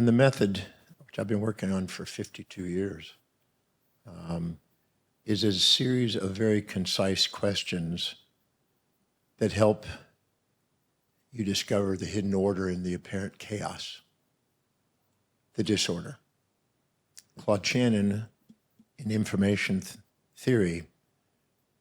And the method, which I've been working on for 52 years, is a series of very concise questions that help you discover the hidden order in the apparent chaos, the disorder. Claude Shannon, in information theory,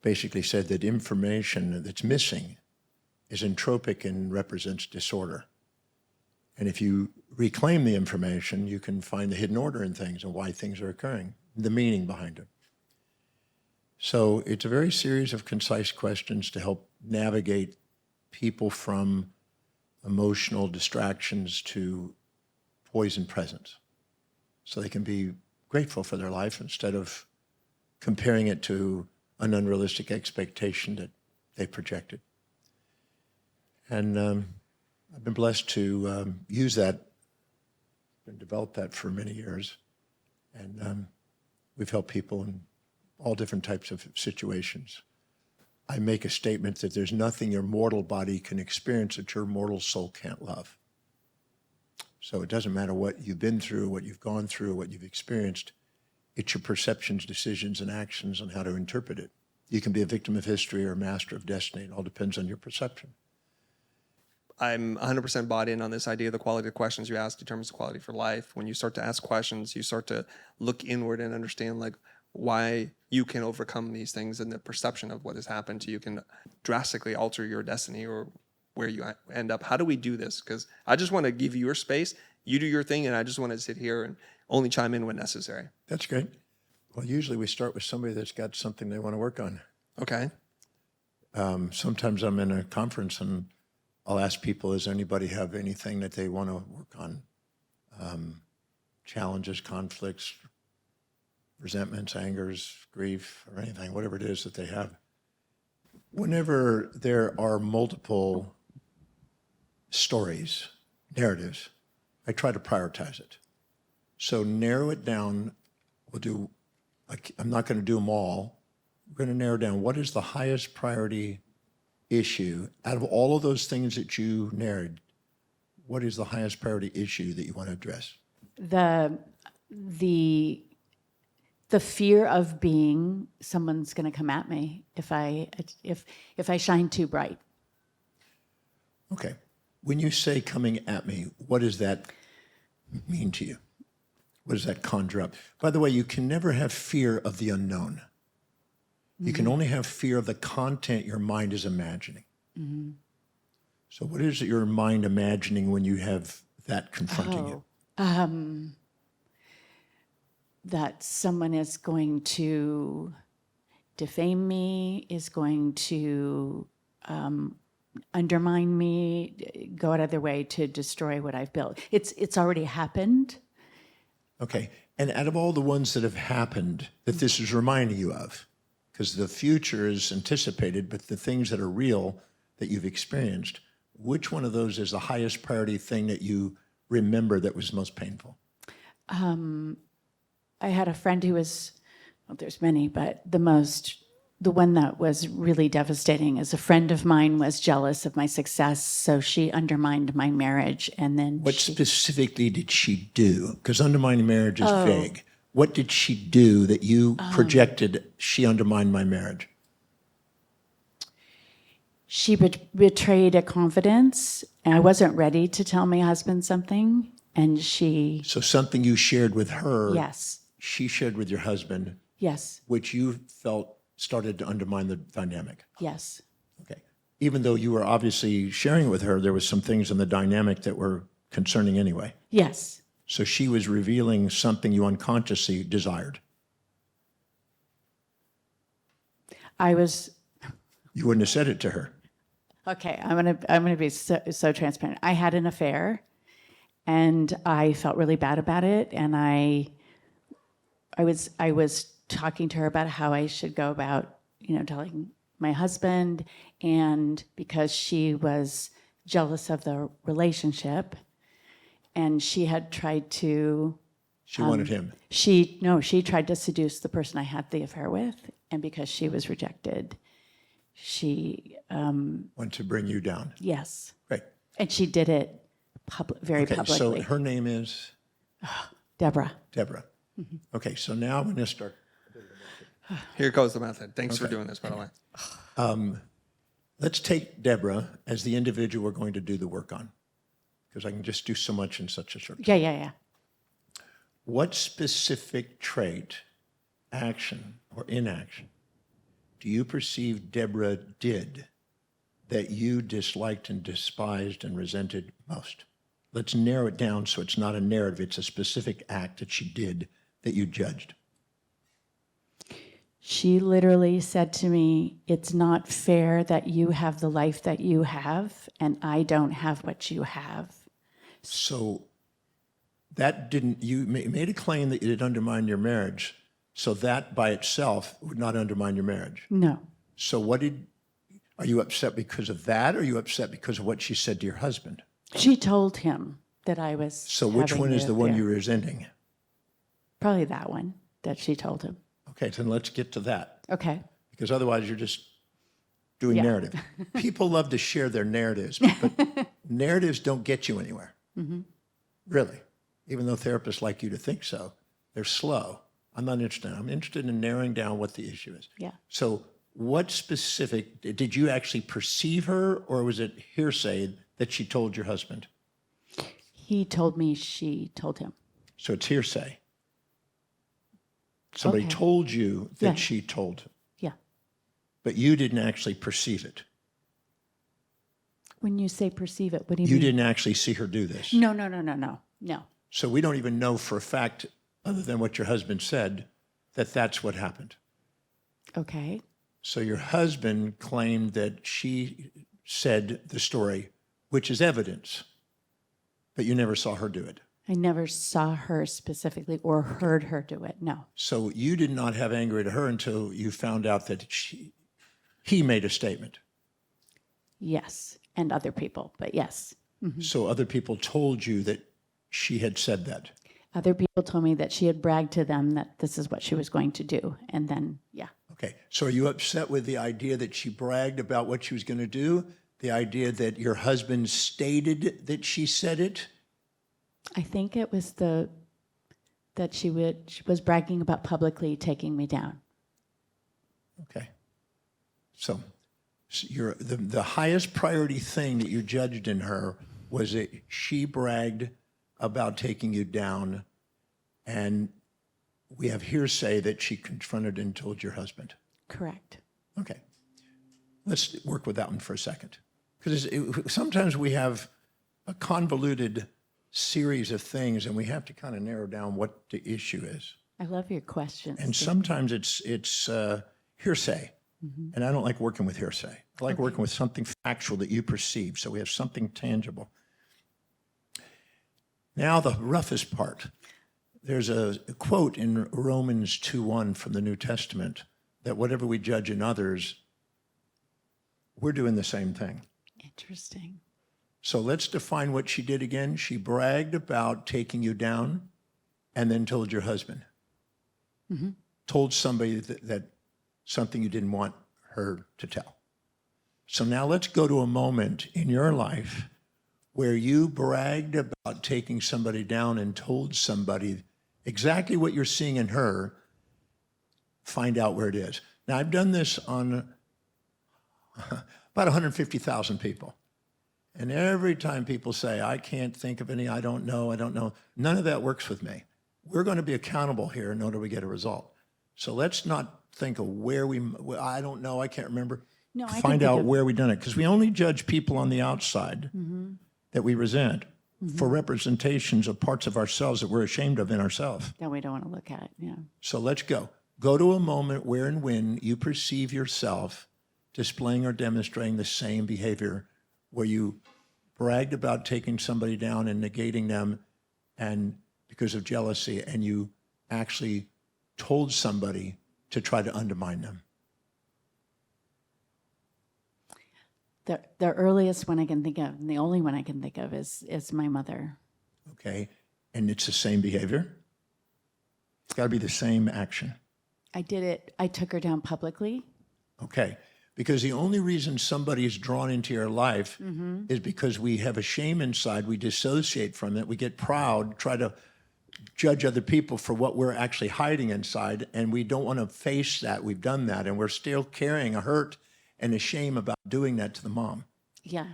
basically said that information that's missing is entropic and represents disorder. And if you reclaim the information, you can find the hidden order in things and why things are occurring, the meaning behind it. So it's a very series of concise questions to help navigate people from emotional distractions to poison presence, so they can be grateful for their life instead of comparing it to an unrealistic expectation that they projected. And I've been blessed to use that and develop that for many years. And we've helped people in all different types of situations. I make a statement that there's nothing your mortal body can experience that your mortal soul can't love. So it doesn't matter what you've been through, what you've gone through, what you've experienced. It's your perceptions, decisions, and actions on how to interpret it. You can be a victim of history or a master of destiny. It all depends on your perception. I'm 100% bought in on this idea of the quality of questions you ask determines the quality for life. When you start to ask questions, you start to look inward and understand like why you can overcome these things, and the perception of what has happened to you can drastically alter your destiny or where you end up. How do we do this? Because I just want to give you your space, you do your thing, and I just want to sit here and only chime in when necessary. That's great. Well, usually we start with somebody that's got something they want to work on. Okay. Sometimes I'm in a conference and I'll ask people, does anybody have anything that they want to work on? Challenges, conflicts, resentments, angers, grief, or anything, whatever it is that they have. Whenever there are multiple stories, narratives, I try to prioritize it. So narrow it down. I'm not going to do them all. We're going to narrow down what is the highest priority issue out of all of those things that you narrowed. What is the highest priority issue that you want to address? The fear of being someone's going to come at me if I shine too bright. Okay. When you say coming at me, what does that mean to you? What does that conjure up? By the way, you can never have fear of the unknown. You can only have fear of the content your mind is imagining. Mm-hmm. So what is your mind imagining when you have that confronting you? That someone is going to defame me, is going to undermine me, go out of their way to destroy what I've built. It's already happened. Okay. And out of all the ones that have happened that this is reminding you of, because the future is anticipated, but the things that are real that you've experienced, which one of those is the highest priority thing that you remember that was most painful? I had a friend who was, well, there's many, but the one that was really devastating is a friend of mine was jealous of my success, so she undermined my marriage, and then What specifically did she do? Because undermining marriage is vague. What did she do that you projected she undermined my marriage? She betrayed a confidence, and I wasn't ready to tell my husband something, and she... So something you shared with her, Yes. She shared with your husband, Yes. which you felt started to undermine the dynamic. Yes. Okay. Even though you were obviously sharing with her, there was some things in the dynamic that were concerning anyway. Yes. So she was revealing something you unconsciously desired. You wouldn't have said it to her. Okay, I'm gonna be so transparent. I had an affair, and I felt really bad about it, and I was talking to her about how I should go about, telling my husband, and because she was jealous of the relationship, and she had tried to... She wanted him. She tried to seduce the person I had the affair with, and because she was rejected, she... wanted to bring you down. Yes. Right. And she did it very Okay, publicly. so her name is? Deborah. Deborah. Okay, so now I'm going to start. Here goes the method. Thanks for doing this, by the way. Let's take Deborah as the individual we're going to do the work on, because I can just do so much in such a short time. Yeah. What specific trait, action, or inaction do you perceive Deborah did that you disliked and despised and resented most? Let's narrow it down so it's not a narrative, it's a specific act that she did that you judged. She literally said to me, it's not fair that you have the life that you have and I don't have what you have. So that didn't, you made a claim that it undermined your marriage. So that by itself would not undermine your marriage. No. So are you upset because of that, or are you upset because of what she said to your husband? She told him that I was. So which having one is the one affair. you're resenting? Probably that one that she told him. Okay, then let's get to that, Okay. because otherwise you're just doing Yeah. narrative. People love to share their narratives, but narratives don't get you anywhere. Really. Even though therapists like you to think so, they're slow. I'm not interested. I'm interested in narrowing down what the issue is. Yeah. So what specific, did you actually perceive her, or was it hearsay that she told your husband? He told me she told him. So it's hearsay. Somebody Okay. told you that Yeah. she told him, Yeah. but you didn't actually perceive it. When you say perceive it, what do you You mean? didn't actually see her do this. No. So we don't even know for a fact, other than what your husband said, that that's what happened. Okay. So your husband claimed that she said the story, which is evidence, but you never saw her do it. I never saw her specifically or heard her do it. No. So you did not have anger at her until you found out that he made a statement. Yes. And other people, but yes. So other people told you that she had said that. Other people told me that she had bragged to them that this is what she was going to do. And then, yeah. Okay. So are you upset with the idea that she bragged about what she was going to do? The idea that your husband stated that she said it? I think it was that she was bragging about publicly taking me down. Okay. So the highest priority thing that you judged in her was that she bragged about taking you down, and we have hearsay that she confronted and told your husband. Correct. Okay. Let's work with that one for a second. Because sometimes we have a convoluted series of things, and we have to kind of narrow down what the issue is. I love your questions. And sometimes it's hearsay. And I don't like working with hearsay. I like working with something factual that you perceive, so we have something tangible. Now the roughest part. There's a quote in Romans 2:1 from the New Testament that whatever we judge in others, we're doing the same thing. Interesting. So let's define what she did again. She bragged about taking you down and then told your husband. Told somebody that something you didn't want her to tell. So now let's go to a moment in your life where you bragged about taking somebody down and told somebody exactly what you're seeing in her. Find out where it is. Now, I've done this on about 150,000 people. And every time people say, I can't think of any, I don't know, none of that works with me. We're going to be accountable here in order to get a result. So let's not think of I don't know, I can't remember. No, I can Find think out of- where we've done it. Because we only judge people on the outside that we resent for representations of parts of ourselves that we're ashamed of in ourselves. That we don't want to look at. Yeah. So let's go. Go to a moment where and when you perceive yourself displaying or demonstrating the same behavior, where you bragged about taking somebody down and negating them and because of jealousy, and you actually told somebody to try to undermine them. The earliest one I can think of, and the only one I can think of, is my mother. Okay? And it's the same behavior? It's got to be the same action. I did it. I took her down publicly. Okay? Because the only reason somebody is drawn into your life is because we have a shame inside, we dissociate from it, we get proud, try to judge other people for what we're actually hiding inside, and we don't want to face that. We've done that, and we're still carrying a hurt and a shame about doing that to the mom. Yeah.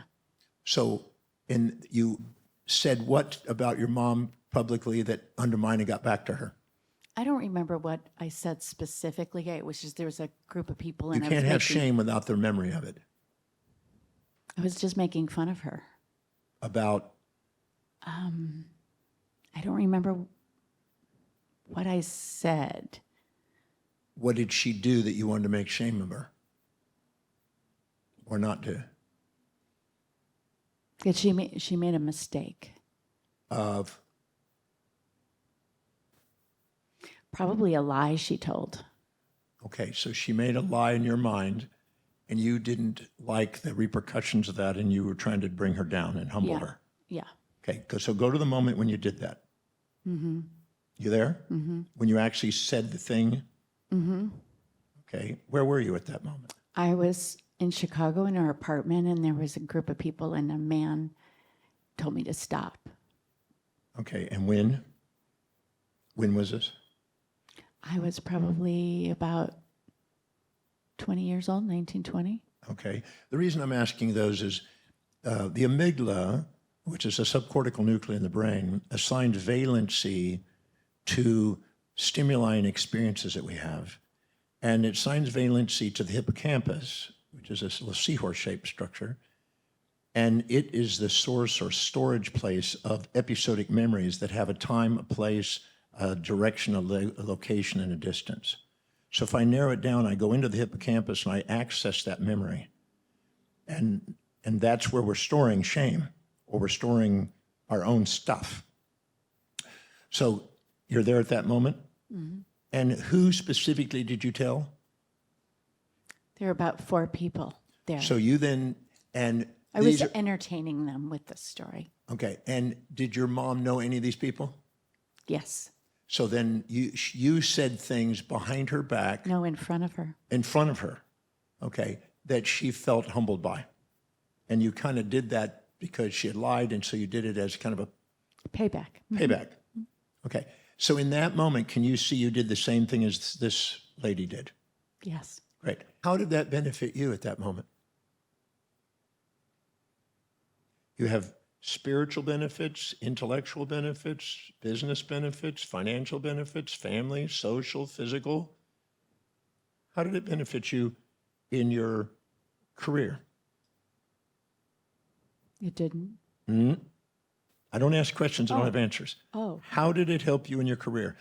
So, and you said what about your mom publicly that undermined and got back to her? I don't remember what I said specifically. It was just there was a group of people, You and can't have shame without their memory of it. I was just making fun of her. About? I don't remember what I said. What did she do that you wanted to make shame of her? Or not do? That she made a mistake. Of? Probably a lie she told. Okay, so she made a lie in your mind, and you didn't like the repercussions of that, and you were trying to bring her down and humble Yeah. her. Yeah. Okay, so go to the moment when you did that. Mm-hmm. You there? Mm-hmm. When you actually said the thing? Mm-hmm. Okay, where were you at that moment? I was in Chicago in our apartment, and there was a group of people, and a man told me to stop. Okay, and when? When was this? I was probably about 20 years old, 1920. Okay, the reason I'm asking those is the amygdala, which is a subcortical nucleus in the brain, assigns valency to stimuli and experiences that we have. And it assigns valency to the hippocampus, which is a little seahorse-shaped structure. And it is the source or storage place of episodic memories that have a time, a place, a direction, a location, and a distance. So if I narrow it down, I go into the hippocampus and I access that memory. And that's where we're storing shame, or we're storing our own stuff. So you're there at that moment? Mm-hmm. And who specifically did you tell? There were about 4 people there. So you then, and I was entertaining them with the story. okay, and did your mom know any of these people? Yes. So then you said things behind her back. No, in front of her. In front of her, okay, that she felt humbled by. And you kind of did that because she had lied, and so you did it as kind of a Payback. payback. Okay, so in that moment, can you see you did the same thing as this lady did? Yes. Great. How did that benefit you at that moment? You have spiritual benefits, intellectual benefits, business benefits, financial benefits, family, social, physical. How did it benefit you in your career? It didn't. I don't ask questions, I don't have answers. Oh. How did it help you in your career?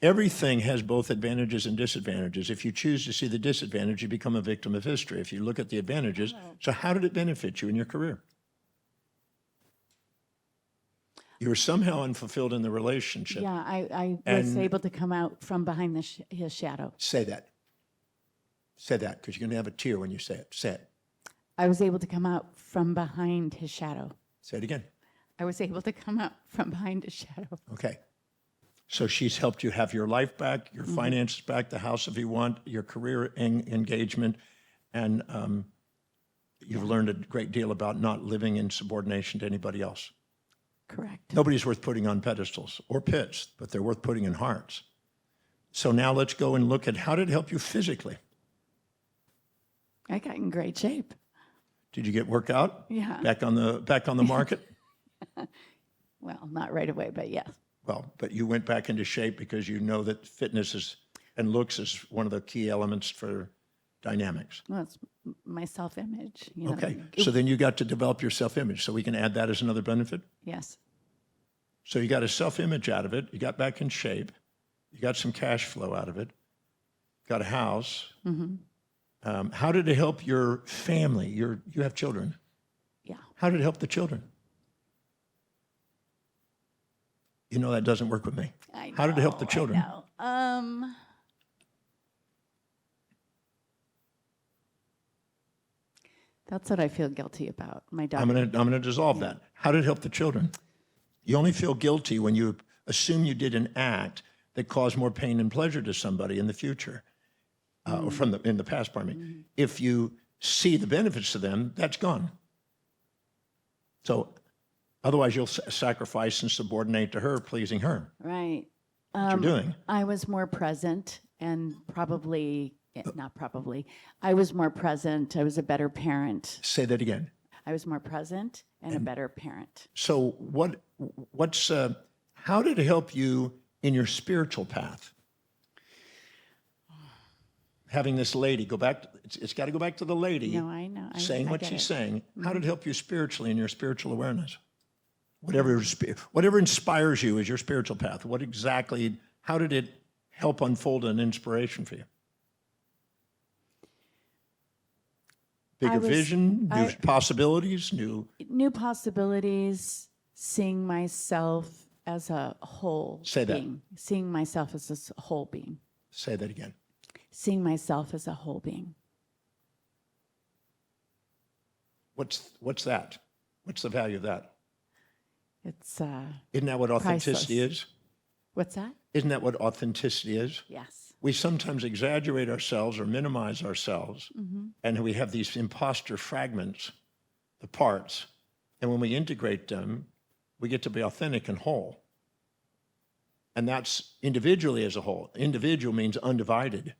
Everything has both advantages and disadvantages. If you choose to see the disadvantage, you become a victim of history. If you look at the advantages, so how did it benefit you in your career? You were somehow unfulfilled in the relationship. Yeah, I was able to come out from behind his shadow. Say that. Say that, because you're going to have a tear when you say it. Say it. I was able to come out from behind his shadow. Say it again. I was able to come out from behind his shadow. Okay. So she's helped you have your life back, your finances back, the house if you want, your career engagement, and you've learned a great deal about not living in subordination to anybody else. Correct. Nobody's worth putting on pedestals or pits, but they're worth putting in hearts. So now let's go and look at how did it help you physically? I got in great shape. Did you get workout? Yeah. Back on the market? Well, not right away, but yes. Well, but you went back into shape because you know that fitness and looks is one of the key elements for dynamics. Well, it's my self-image. You know. Okay, so then you got to develop your self-image. So we can add that as another benefit? Yes. So you got a self-image out of it. You got back in shape. You got some cash flow out of it. Got a house. Mm-hmm. How did it help your family? You have children. Yeah. How did it help the children? You know that doesn't work with me. I know, How did it help the children? I know. That's what I feel guilty about. My daughter. I'm gonna dissolve that. How did it help the children? You only feel guilty when you assume you did an act that caused more pain and pleasure to somebody in the future, or in the past. Pardon me. If you see the benefits to them, that's gone. So, Otherwise, you'll sacrifice and subordinate to her, pleasing her. Right. What you're doing. I was more present and not probably, I was more present. I was a better parent. Say that again. I was more present and a better parent. So how did it help you in your spiritual path? Having this lady go back, it's got to go back to the lady. No, I know. Saying I what get she's it. saying. How did it help you spiritually in your spiritual awareness? Whatever inspires you is your spiritual path. How did it help unfold an inspiration for you? Bigger vision, new possibilities, New possibilities, seeing myself as a whole Say that. being. Seeing myself as a whole being. Say that again. Seeing myself as a whole being. What's that? What's the value of that? It's Isn't that what authenticity priceless. is? What's that? Isn't that what authenticity is? Yes. We sometimes exaggerate ourselves or minimize ourselves, and we have these imposter fragments, the parts, and when we integrate them, we get to be authentic and whole. And that's individually as a whole. Individual means undivided.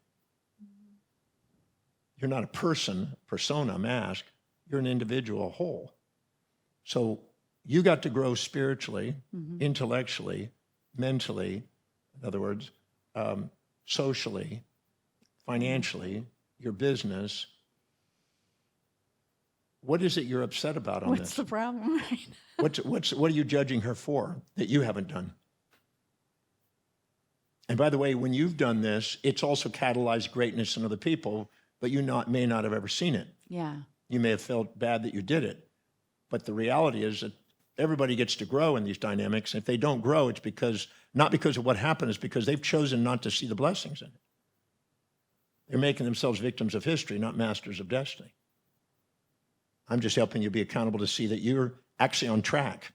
You're not a persona, mask. You're an individual, whole. So you got to grow spiritually, intellectually, mentally, in other words, socially, financially, your business. What is it you're upset about on What's this? the problem right now? What are you judging her for that you haven't done? And by the way, when you've done this, it's also catalyzed greatness in other people, but you may not have ever seen it. Yeah. You may have felt bad that you did it. But the reality is that everybody gets to grow in these dynamics. If they don't grow, it's not because of what happened, it's because they've chosen not to see the blessings in it. They're making themselves victims of history, not masters of destiny. I'm just helping you be accountable to see that you're actually on track.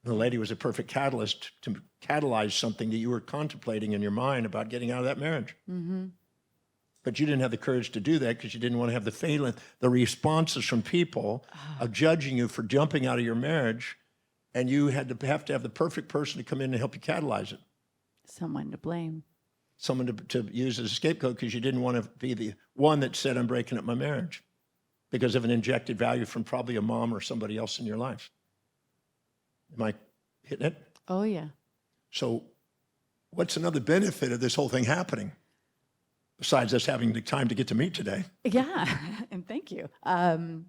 The lady was a perfect catalyst to catalyze something that you were contemplating in your mind about getting out of that marriage. But you didn't have the courage to do that because you didn't want to have the responses from people of judging you for jumping out of your marriage, and you have to have the perfect person to come in and help you catalyze it. Someone to blame. Someone to use as a scapegoat because you didn't want to be the one that said, I'm breaking up my marriage because of an injected value from probably a mom or somebody else in your life. Am I hitting it? Oh, yeah. So what's another benefit of this whole thing happening? Besides us having the time to get to meet today. Yeah, and thank you. Well,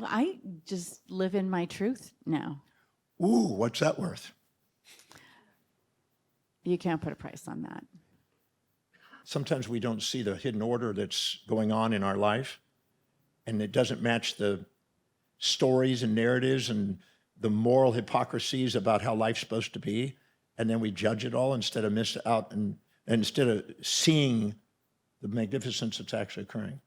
I just live in my truth now. Ooh, what's that worth? You can't put a price on that. Sometimes we don't see the hidden order that's going on in our life, and it doesn't match the stories and narratives and the moral hypocrisies about how life's supposed to be, and then we judge it all instead of miss out and instead of seeing the magnificence that's actually occurring.